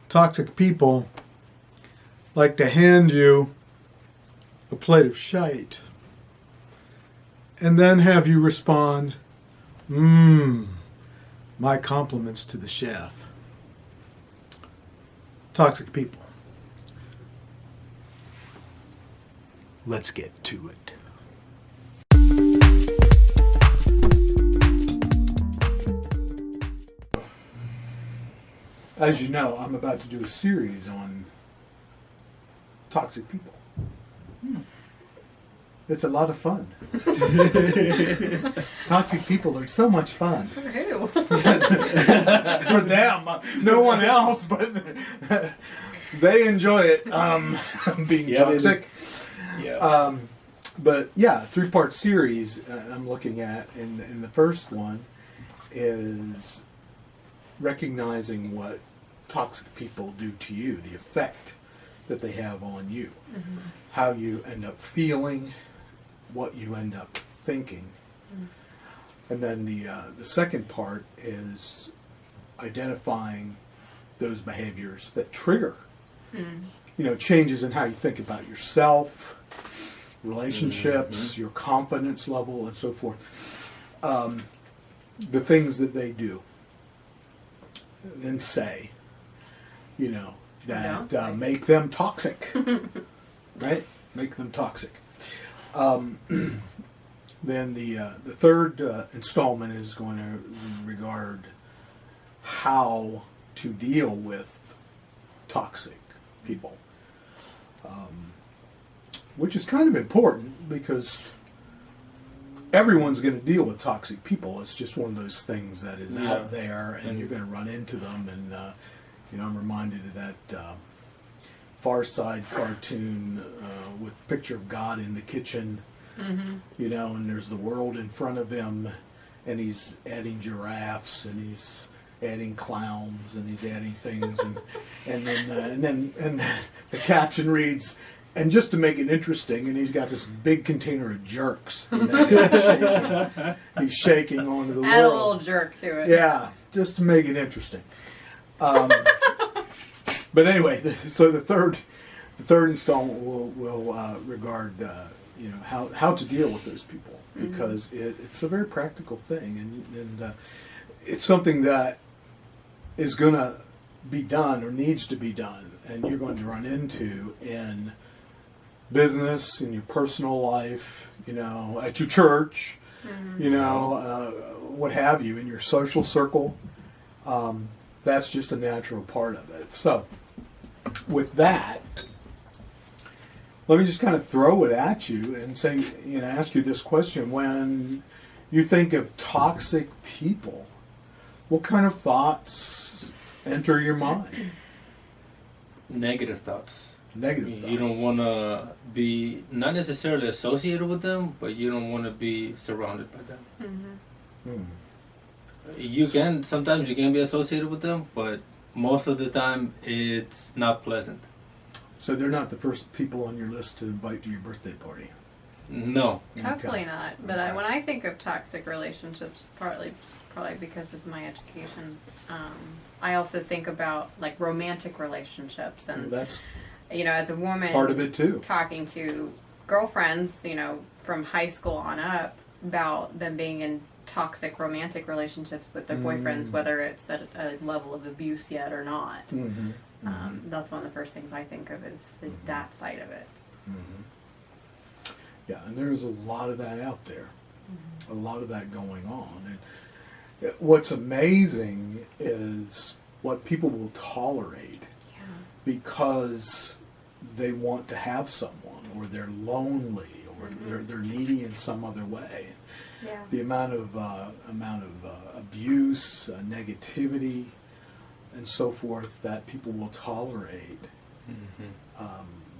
Toxic people like to hand you a plate of shite and then have you respond, my compliments to the chef. Toxic people. Let's get to it. As you know, I'm about to do a series on toxic people. It's a lot of fun. Toxic people are so much fun. For who? For them. No one else, but they enjoy it, being toxic. Yeah. But yeah, 3-part series I'm looking at, and the first one is recognizing what toxic people do to you, the effect that they have on you, how you end up feeling, what you end up thinking. And then the second part is identifying those behaviors that trigger, changes in how you think about yourself, relationships, your confidence level, and so forth. The things that they do and say, that make them toxic, right? Make them toxic. Then the third installment is going to regard how to deal with toxic people, which is kind of important because everyone's going to deal with toxic people. It's just one of those things that is out there, and you're going to run into them. And I'm reminded of that Far Side cartoon with a picture of God in the kitchen, and there's the world in front of him, and he's adding giraffes, and he's adding clowns, and he's adding things, and then the caption reads, and just to make it interesting, and he's got this big container of jerks. He's shaking onto the world. Add a little jerk to it. Yeah, just to make it interesting. But anyway, so the third installment will regard how to deal with those people, because it's a very practical thing, and it's something that is going to be done or needs to be done, and you're going to run into in business, in your personal life, at your church, what have you, in your social circle. That's just a natural part of it. So, with that, let me just kind of throw it at you and say, ask you this question. When you think of toxic people, what kind of thoughts enter your mind? Negative thoughts. Negative thoughts. You don't want to be, not necessarily associated with them, but you don't want to be surrounded by them. Sometimes you can be associated with them, but most of the time it's not pleasant. So they're not the first people on your list to invite to your birthday party? No. Hopefully not. But when I think of toxic relationships, probably because of my education, I also think about like romantic relationships, and that's as a woman, part of it too. Talking to girlfriends, from high school on up, about them being in toxic romantic relationships with their boyfriends, whether it's at a level of abuse yet or not. That's one of the first things I think of is that side of it. Yeah, and there's a lot of that out there, a lot of that going on. And what's amazing is what people will tolerate because they want to have someone, or they're lonely, or they're needy in some other way. Yeah. The amount of abuse, negativity, and so forth that people will tolerate,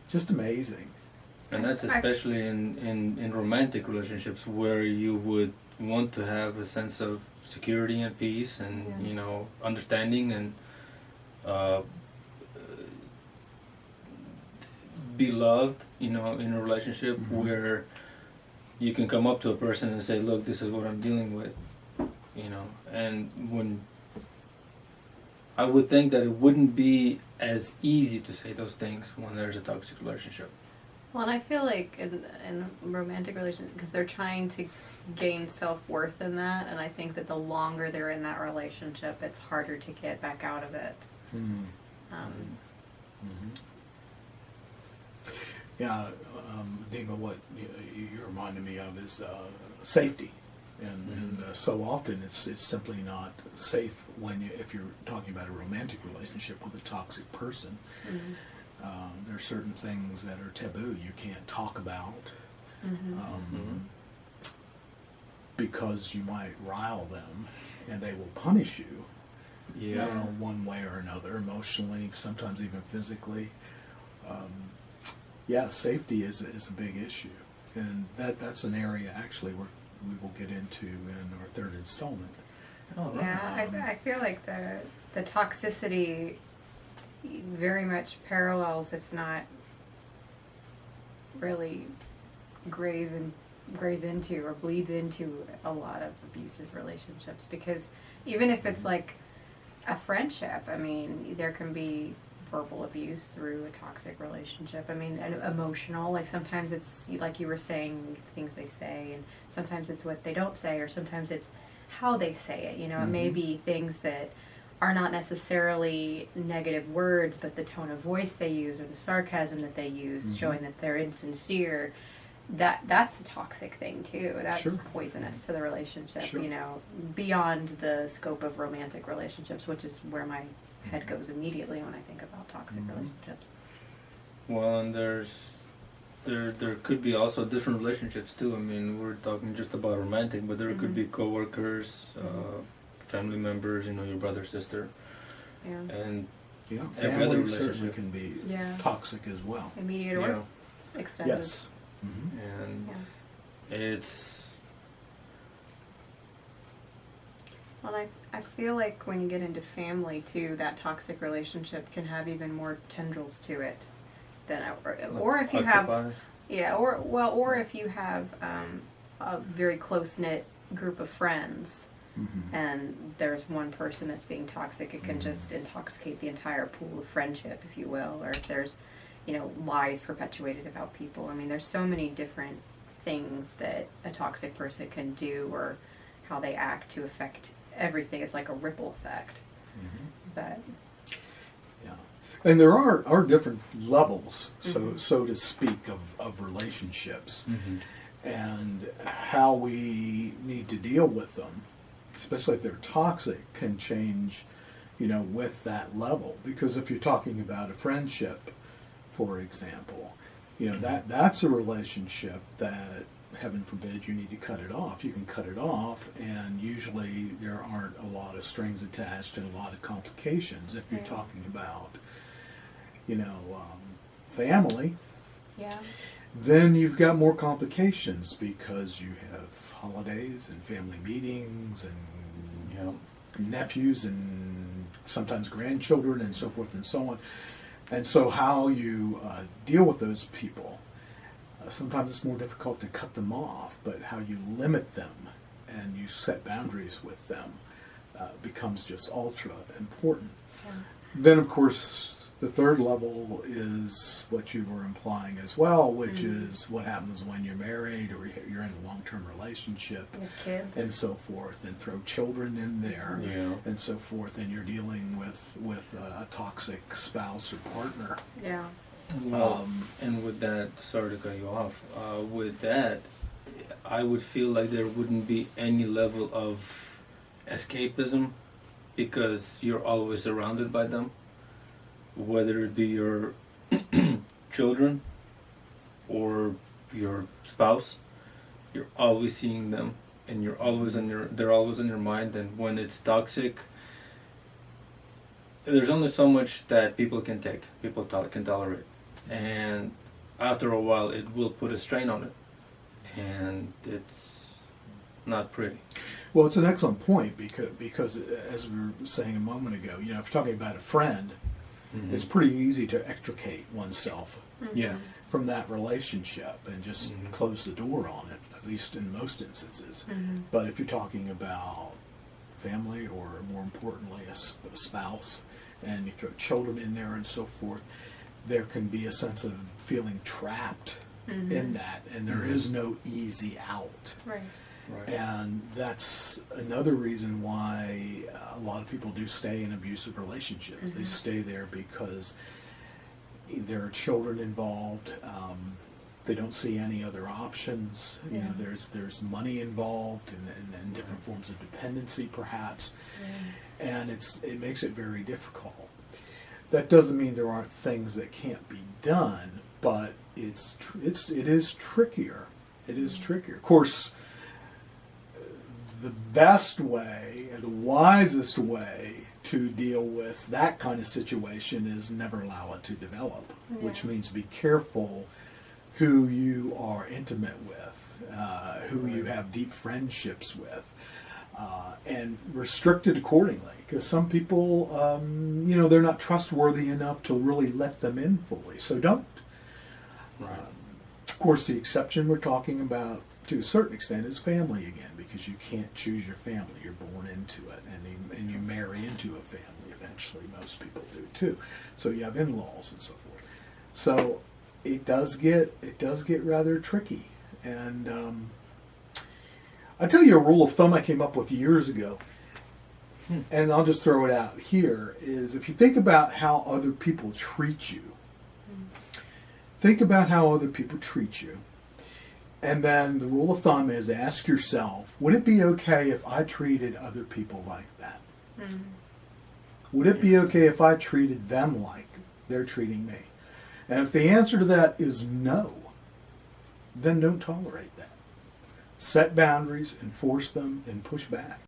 just amazing. And that's especially in romantic relationships, where you would want to have a sense of security and peace, and understanding, and be loved, in a relationship where you can come up to a person and say, look, this is what I'm dealing with, and when I would think that it wouldn't be as easy to say those things when there's a toxic relationship. Well, and I feel like in romantic relationships, because they're trying to gain self-worth in that, and I think that the longer they're in that relationship, it's harder to get back out of it. Yeah, Dima, what you reminded me of is safety, and so often it's simply not safe if you're talking about a romantic relationship with a toxic person. There are certain things that are taboo you can't talk about because you might rile them, and they will punish you. Yeah. One way or another, emotionally, sometimes even physically. Yeah, safety is a big issue, and that's an area actually we will get into in our third installment. Yeah, I feel like the toxicity very much parallels, if not really grays into or bleeds into a lot of abusive relationships, because even if it's like a friendship, I mean, there can be verbal abuse through a toxic relationship. I mean, and emotional, like sometimes it's like you were saying, things they say, and sometimes it's what they don't say, or sometimes it's how they say it. It may be things that are not necessarily negative words, but the tone of voice they use or the sarcasm that they use, showing that they're insincere. That's a toxic thing too. That's poisonous to the relationship, beyond the scope of romantic relationships, which is where my head goes immediately when I think about toxic relationships. Well, and there could be also different relationships too. I mean, we're talking just about romantic, but there could be coworkers, family members, your brother, sister. Yeah. And family every other certainly relationship can be Yeah. toxic as well. Immediate or extended. Yes. And it's Well, I feel like when you get into family too, that toxic relationship can have even more tendrils to it than or if you have or if you have a very close knit group of friends and there's one person that's being toxic, it can just intoxicate the entire pool of friendship, if you will. Or if there's lies perpetuated about people. I mean, there's so many different things that a toxic person can do or how they act to affect everything. It's like a ripple effect. But and there are different levels, so to speak, of relationships, and how we need to deal with them, especially if they're toxic, can change, with that level. Because if you're talking about a friendship, for example, that's a relationship that, heaven forbid, you need to cut it off. You can cut it off, and usually there aren't a lot of strings attached and a lot of complications. If you're talking about, family, then you've got more complications because you have holidays and family meetings and nephews and sometimes grandchildren and so forth and so on. And so how you deal with those people, sometimes it's more difficult to cut them off, but how you limit them and you set boundaries with them becomes just ultra important. Then, of course, the third level is what you were implying as well, which is what happens when you're married or you're in a long-term relationship with kids and so forth, and throw children in there and so forth, and you're dealing with a toxic spouse or partner. Well, and with that, sorry to cut you off, with that, I would feel like there wouldn't be any level of escapism because you're always surrounded by them, whether it be your children or your spouse. You're always seeing them, and they're always in your mind. And when it's toxic, there's only so much that people can take, can tolerate, and after a while it will put a strain on it, and it's not pretty. Well, it's an excellent point because as we were saying a moment ago, if you're talking about a friend, it's pretty easy to extricate oneself from that relationship and just close the door on it, at least in most instances. But if you're talking about family, or more importantly, a spouse, and you throw children in there and so forth, there can be a sense of feeling trapped in that, and there is no easy out. Right. Right. And that's another reason why a lot of people do stay in abusive relationships. They stay there because there are children involved. They don't see any other options. You know, there's money involved and different forms of dependency, perhaps, and it makes it very difficult. That doesn't mean there aren't things that can't be done, but it is trickier. It is trickier. Of course, the best way, the wisest way to deal with that kind of situation is never allow it to develop, which means be careful who you are intimate with, who you have deep friendships with, and restrict it accordingly. Because some people, they're not trustworthy enough to really let them in fully, so don't. Right. Of course, the exception we're talking about to a certain extent is family again, because you can't choose your family. You're born into it, and you marry into a family eventually. Most people do too. So you have in-laws and so forth. So it does get rather tricky. And I'll tell you a rule of thumb I came up with years ago, and I'll just throw it out here, is if you think about how other people treat you, think about how other people treat you. And then the rule of thumb is ask yourself, would it be okay if I treated other people like that? Would it be okay if I treated them like they're treating me? And if the answer to that is no, then don't tolerate that. Set boundaries, enforce them, and push back.